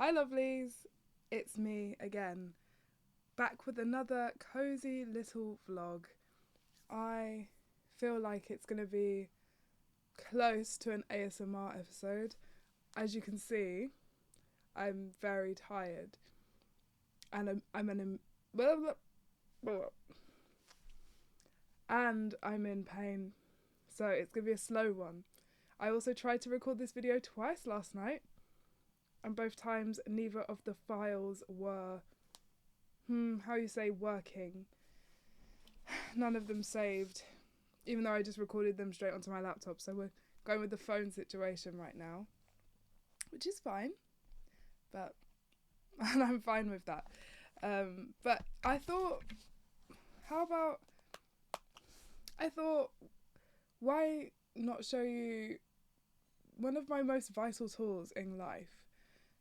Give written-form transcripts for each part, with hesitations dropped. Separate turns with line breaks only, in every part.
Hi lovelies, it's me again, back with another cozy little vlog. I feel like it's going to be close to an ASMR episode. As you can see, I'm very tired and I'm in pain, so it's going to be a slow one. I also tried to record this video twice last night, and both times neither of the files were working. None of them saved, even though I just recorded them straight onto my laptop. So we're going with the phone situation right now, which is fine, and I'm fine with that. But I thought, why not show you one of my most vital tools in life,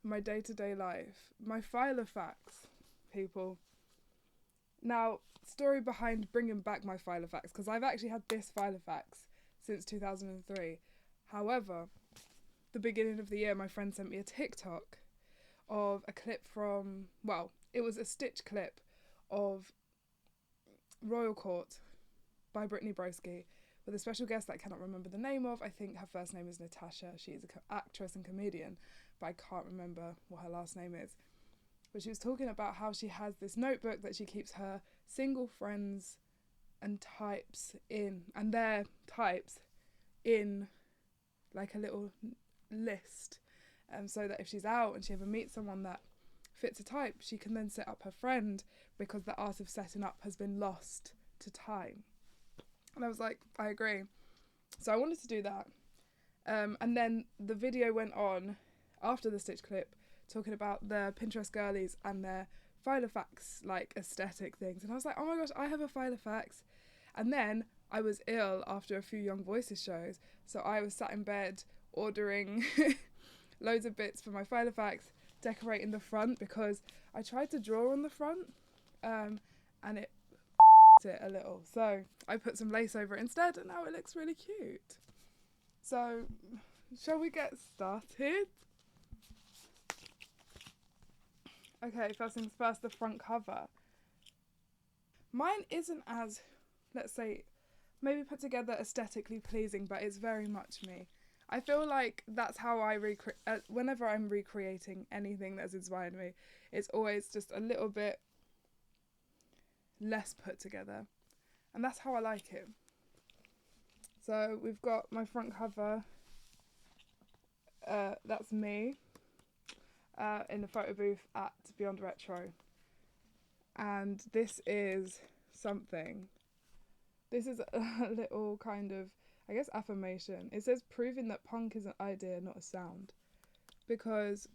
my day-to-day life, my filofax, people. Now, story behind bringing back my filofax, because I've actually had this filofax since 2003. However, the beginning of the year, my friend sent me a TikTok of a clip from, it was a stitch clip of Royal Court by Brittany Broski, with a special guest that I cannot remember the name of. I think her first name is Natasha. She is an actress and comedian, but I can't remember what her last name is. But she was talking about how she has this notebook that she keeps her single friends and their types in like a little list. So that if she's out and she ever meets someone that fits a type, she can then set up her friend, because the art of setting up has been lost to time. And I was like, I agree. So I wanted to do that. And then the video went on after the stitch clip, talking about the Pinterest girlies and their filofax like aesthetic things. And I was like, oh my gosh, I have a filofax. And then I was ill after a few Young Voices shows. So I was sat in bed ordering loads of bits for my filofax, decorating the front, because I tried to draw on the front and it a little. So I put some lace over it instead, and now it looks really cute. So shall we get started? Okay, first things first, the front cover. Mine isn't as, let's say, maybe put together aesthetically pleasing, but it's very much me. I feel like that's how I whenever I'm recreating anything that's inspired me, it's always just a little bit less put together, and that's how I like it. So we've got my front cover, that's me in the photo booth at Beyond Retro, and this is a little kind of, I guess, affirmation. It says proving that punk is an idea, not a sound, because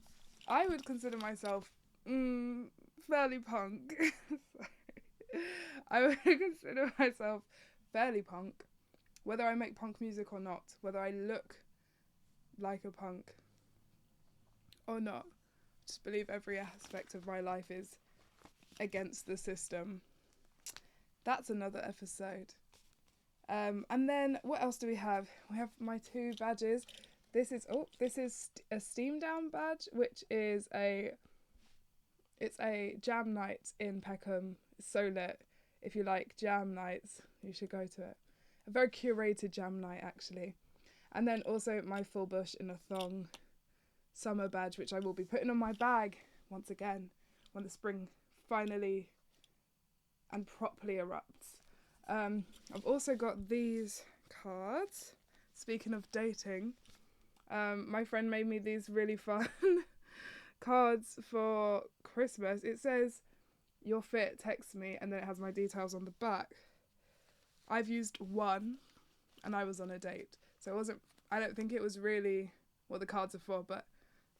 I would consider myself fairly punk. I would consider myself fairly punk, whether I make punk music or not, whether I look like a punk or not. Just believe every aspect of my life is against the system. That's another episode. And then what else do we have? We have my two badges. This is a Steam Down badge, which is it's a jam night in Peckham. It's so lit. If you like jam nights, you should go to it. A very curated jam night, actually. And then also my full bush in a thong summer badge, which I will be putting on my bag once again when the spring finally and properly erupts. I've also got these cards. Speaking of dating, my friend made me these really fun cards for Christmas. It says, "You're fit, text me," and then it has my details on the back. I've used one, and I was on a date, so I don't think it was really what the cards are for, but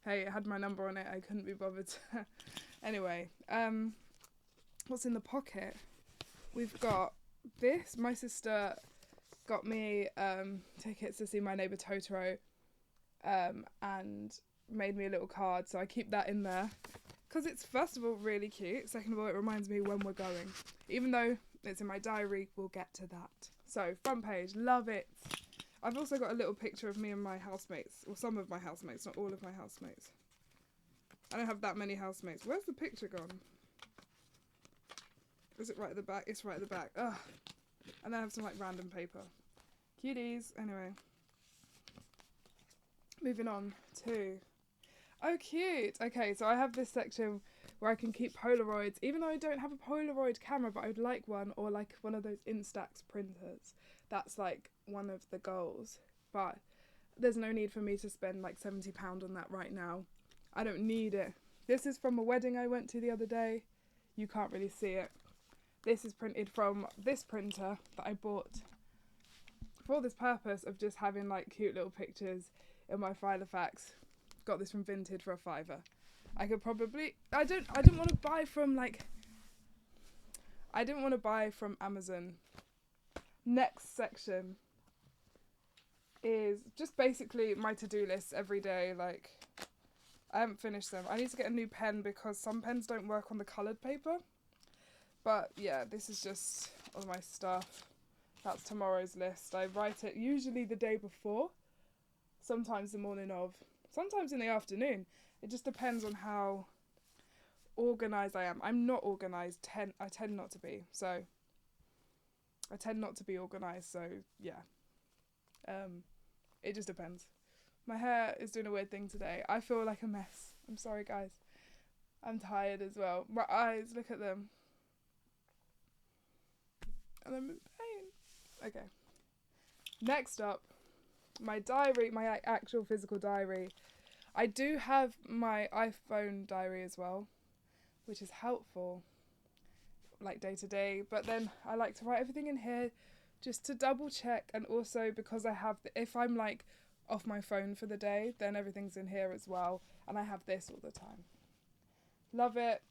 hey, it had my number on it. I couldn't be bothered to. Anyway, what's in the pocket? We've got this. My sister got me tickets to see My Neighbour Totoro, and made me a little card, so I keep that in there because it's, first of all, really cute. Second of all, it reminds me when we're going. Even though it's in my diary, we'll get to that. So, front page, love it. I've also got a little picture of me and my housemates, or some of my housemates, not all of my housemates. I don't have that many housemates. Where's the picture gone? Is it right at the back? It's right at the back. Ugh. And then I have some like random paper. Cuties. Anyway. Moving on to... Oh, cute. Okay, so I have this section where I can keep Polaroids, even though I don't have a Polaroid camera, but I would like one, or like one of those Instax printers. That's like one of the goals. But there's no need for me to spend like £70 on that right now. I don't need it. This is from a wedding I went to the other day. You can't really see it. This is printed from this printer that I bought for this purpose of just having like cute little pictures in my filofax. Got this from Vinted for £5. I could probably... I didn't want to buy from like... I didn't want to buy from Amazon. Next section is just basically my to-do list every day. Like, I haven't finished them. I need to get a new pen because some pens don't work on the coloured paper. But yeah, this is just all my stuff. That's tomorrow's list. I write it usually the day before, sometimes the morning of, sometimes in the afternoon. It just depends on how organised I am. I'm not organised. I tend not to be. So I tend not to be organised. So yeah, it just depends. My hair is doing a weird thing today. I feel like a mess. I'm sorry, guys. I'm tired as well. My eyes, look at them. And I'm in pain. Okay. Next up, my diary, my actual physical diary. I do have my iPhone diary as well, which is helpful, like day to day. But then I like to write everything in here just to double check. And also because I have, if I'm like off my phone for the day, then everything's in here as well. And I have this all the time. Love it.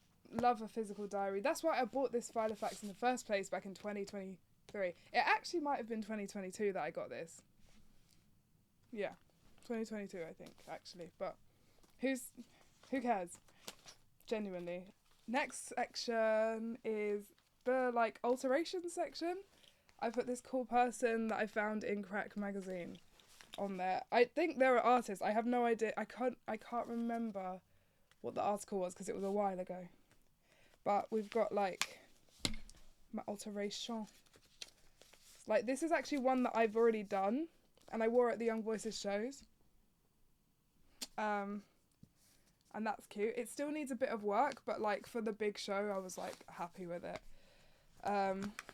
Love a physical diary. That's why I bought this filofax in the first place back in 2023. It actually might have been 2022 that I got this. Yeah, 2022 I think actually, but who cares? Genuinely. Next section is the like alterations section. I put this cool person that I found in Crack magazine on there. I think they're an artist. I have no idea. I can't remember what the article was because it was a while ago. But we've got like my alteration. Like this is actually one that I've already done and I wore at the Young Voices shows. And that's cute. It still needs a bit of work, but like for the big show I was like happy with it.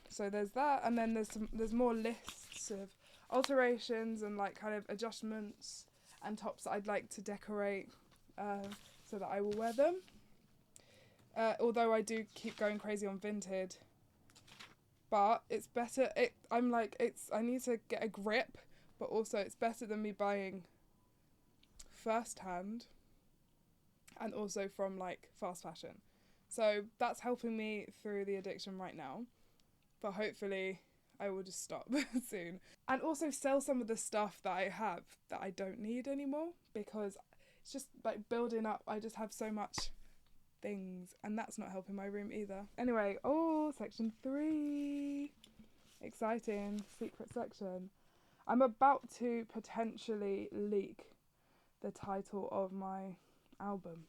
So there's that, and then there's more lists of alterations and like kind of adjustments and tops that I'd like to decorate so that I will wear them. Although I do keep going crazy on Vinted, but it's better. I need to get a grip, but also it's better than me buying first hand and also from like fast fashion. So that's helping me through the addiction right now, but hopefully I will just stop soon. And also sell some of the stuff that I have that I don't need anymore because it's just like building up. I just have so much things and that's not helping my room either. Anyway, section 3. Exciting, secret section. I'm about to potentially leak the title of my album.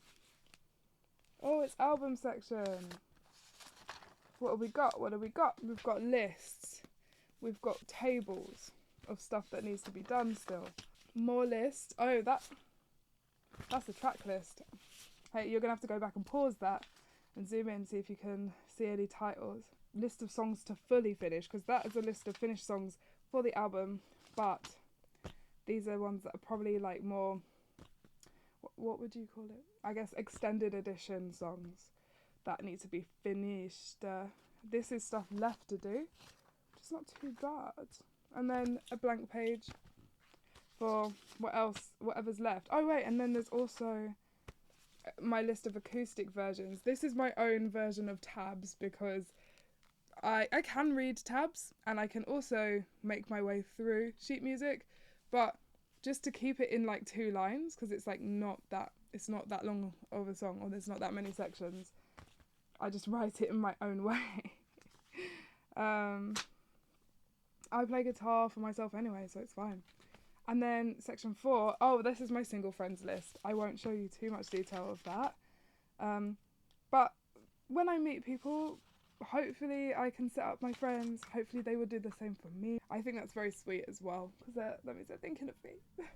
It's album section. What have we got? We've got lists. We've got tables of stuff that needs to be done still. More lists. That's a track list. Hey, you're going to have to go back and pause that and zoom in, see if you can see any titles. List of songs to fully finish, because that is a list of finished songs for the album, but these are ones that are probably like more, what would you call it? I guess extended edition songs that need to be finished. This is stuff left to do, which is not too bad. And then a blank page for whatever's left. Oh wait, and then there's also my list of acoustic versions. This is my own version of tabs because I can read tabs and I can also make my way through sheet music, but just to keep it in like 2 lines, because it's like it's not that long of a song, or there's not that many sections, I just write it in my own way. I play guitar for myself anyway, so it's fine. And then section 4, this is my single friends list. I won't show you too much detail of that, But when I meet people, hopefully I can set up my friends. Hopefully they will do the same for me. I think that's very sweet as well, because that means they're thinking of me.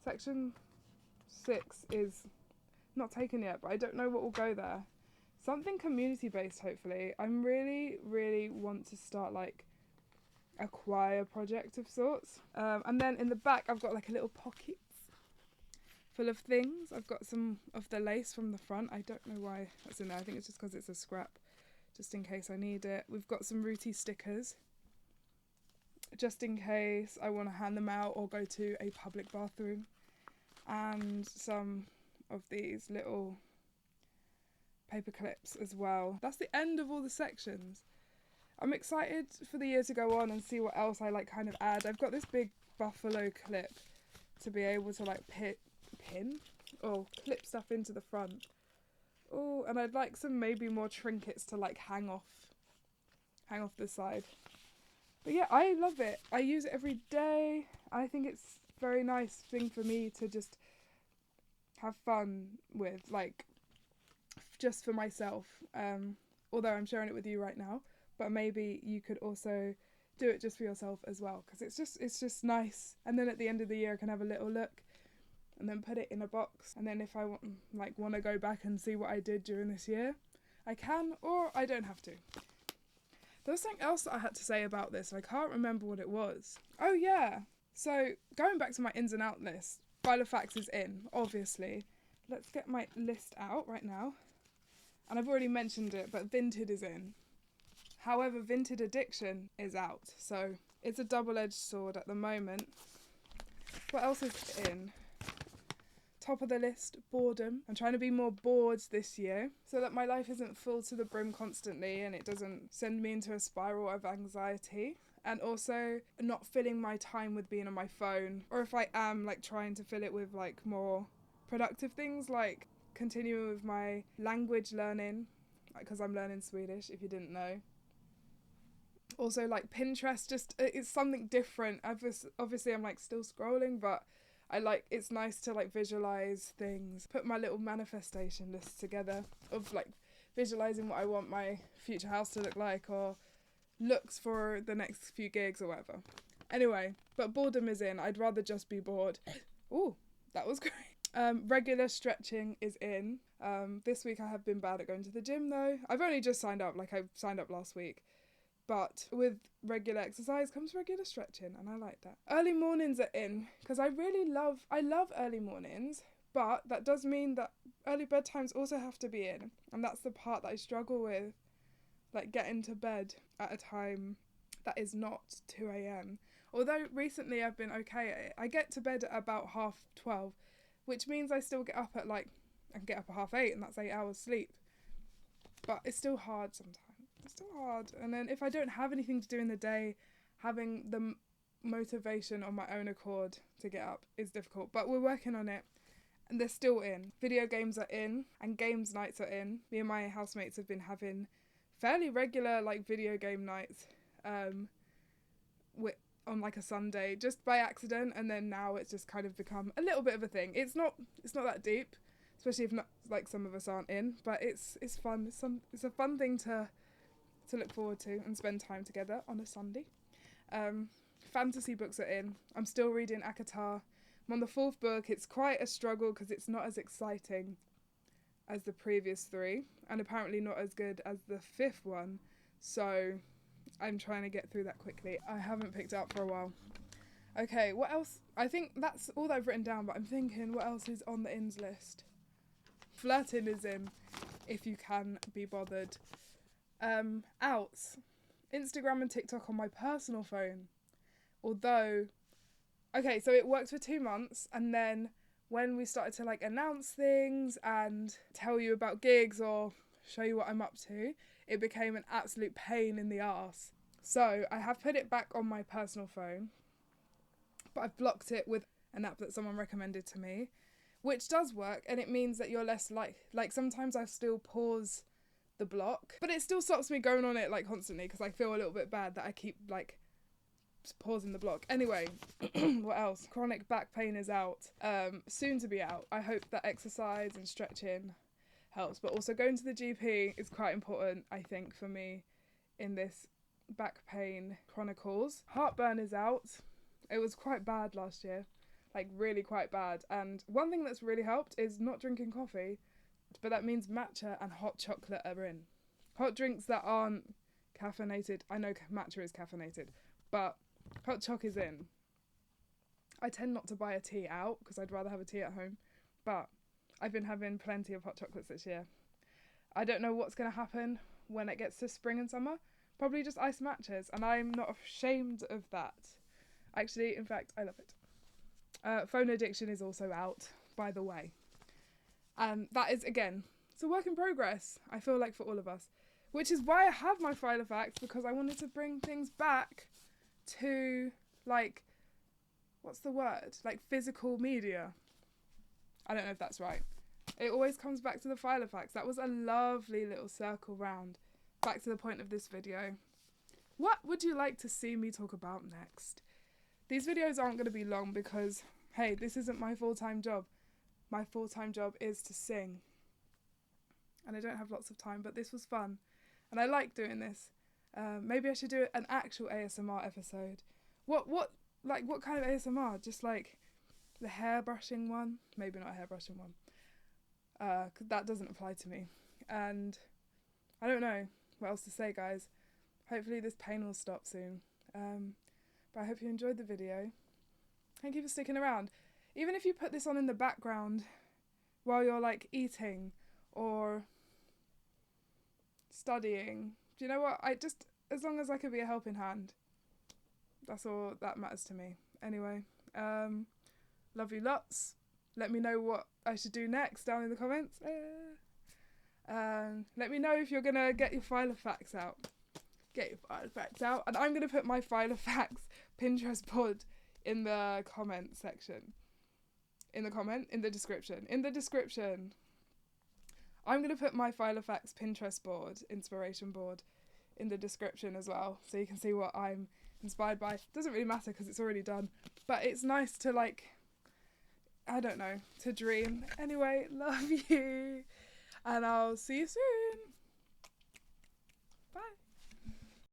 Section 6 is not taken yet, but I don't know what will go there. Something community based, hopefully. I'm really want to start like a choir project of sorts. And then in the back I've got like a little pockets full of things. I've got some of the lace from the front. I don't know why that's in there. I think it's just because it's a scrap, just in case I need it. We've got some Ruti stickers, just in case I want to hand them out or go to a public bathroom. And some of these little paper clips as well. That's the end of all the sections. I'm excited for the year to go on and see what else I like kind of add. I've got this big buffalo clip to be able to like pin or clip stuff into the front. Oh, and I'd like some maybe more trinkets to like hang off the side. But yeah, I love it. I use it every day. I think it's a very nice thing for me to just have fun with, like just for myself. Although I'm sharing it with you right now, but maybe you could also do it just for yourself as well, because it's just nice. And then at the end of the year I can have a little look and then put it in a box, and then if I want to go back and see what I did during this year, I can, or I don't have to. There was something else that I had to say about this. I can't remember what it was. Oh yeah, so going back to my ins and out list, filofax is in, obviously. Let's get my list out right now. And I've already mentioned it, but Vinted is in. However, Vinted Addiction is out, so it's a double-edged sword at the moment. What else is in? Top of the list, boredom. I'm trying to be more bored this year so that my life isn't full to the brim constantly and it doesn't send me into a spiral of anxiety. And also not filling my time with being on my phone, or if I am, like trying to fill it with like more productive things, like continuing with my language learning, because I'm learning Swedish, if you didn't know. Also like Pinterest, just it's something different. Obviously I'm like still scrolling, but it's nice to like visualize things, put my little manifestation list together of like visualizing what I want my future house to look like, or looks for the next few gigs or whatever. Anyway, but boredom is in. I'd rather just be bored. Ooh, that was great. Regular stretching is in. This week I have been bad at going to the gym though. I've only just signed up, like I signed up last week. But with regular exercise comes regular stretching, and I like that. Early mornings are in, because I love early mornings, but that does mean that early bedtimes also have to be in. And that's the part that I struggle with, like getting to bed at a time that is not 2 a.m. Although recently I've been okay. I get to bed at about 12:30, which means I still get up at I can get up at 8:30, and that's 8 hours sleep. But it's still hard sometimes. It's still hard. And then if I don't have anything to do in the day, having the motivation on my own accord to get up is difficult. But we're working on it, and they're still in. Video games are in, and games nights are in. Me and my housemates have been having fairly regular video game nights on like a Sunday, just by accident, and then now it's just kind of become a little bit of a thing. It's not that deep, especially if not like some of us aren't in, but it's fun. It's a fun thing to look forward to and spend time together on a Sunday. Fantasy books are in. I'm still reading Akatar. I'm on the 4th book. It's quite a struggle because it's not as exciting as the previous 3, and apparently not as good as the 5th one, so I'm trying to get through that quickly. I haven't picked up for a while. Okay, what else? I think that's all that I've written down, but I'm thinking what else is on the ins list. Flirting is in, if you can be bothered. Outs. Instagram and TikTok on my personal phone. Although, okay, so it worked for 2 months, and then when we started to announce things and tell you about gigs or show you what I'm up to, it became an absolute pain in the arse. So I have put it back on my personal phone, but I've blocked it with an app that someone recommended to me, which does work, and it means that you're less like sometimes I still pause the block, but it still stops me going on it constantly, because I feel a little bit bad that I keep pausing the block. Anyway, what else? Chronic back pain is out, soon to be out. I hope that exercise and stretching helps. But also going to the GP is quite important, I think, for me in this back pain chronicles. Heartburn is out. It was quite bad last year, like really quite bad. And one thing that's really helped is not drinking coffee, but that means matcha and hot chocolate are in. Hot drinks that aren't caffeinated. I know matcha is caffeinated, but hot choc is in. I tend not to buy a tea out because I'd rather have a tea at home, but I've been having plenty of hot chocolates this year. I don't know what's going to happen when it gets to spring and summer. Probably just iced matchas, and I'm not ashamed of that. Actually, in fact, I love it. Phone addiction is also out, by the way. And that is, again, it's a work in progress, I feel like, for all of us. Which is why I have my filofax, because I wanted to bring things back to, like, what's the word? Like, physical media. I don't know if that's right. It always comes back to the filofax. That was a lovely little circle round. Back to the point of this video. What would you like to see me talk about next? These videos aren't going to be long because, hey, this isn't my full-time job. My full-time job is to sing. And I don't have lots of time, but this was fun. And I like doing this. Maybe I should do an actual ASMR episode. What kind of ASMR? Just like the hair brushing one? Maybe not a hair brushing one. 'Cause that doesn't apply to me. And I don't know what else to say, guys. Hopefully this pain will stop soon. But I hope you enjoyed the video. Thank you for sticking around. Even if you put this on in the background while you're like eating or studying, do you know what? As long as I could be a helping hand, that's all that matters to me. Anyway, love you lots. Let me know what I should do next down in the comments. Let me know if you're gonna get your filofax out. Get your filofax out, and I'm gonna put my filofax Pinterest board in the comment section. In the description. I'm gonna put my filofax Pinterest board, inspiration board, in the description as well, so you can see what I'm inspired by. Doesn't really matter because it's already done, but it's nice to, like, I don't know, to dream. Anyway, love you, and I'll see you soon. Bye.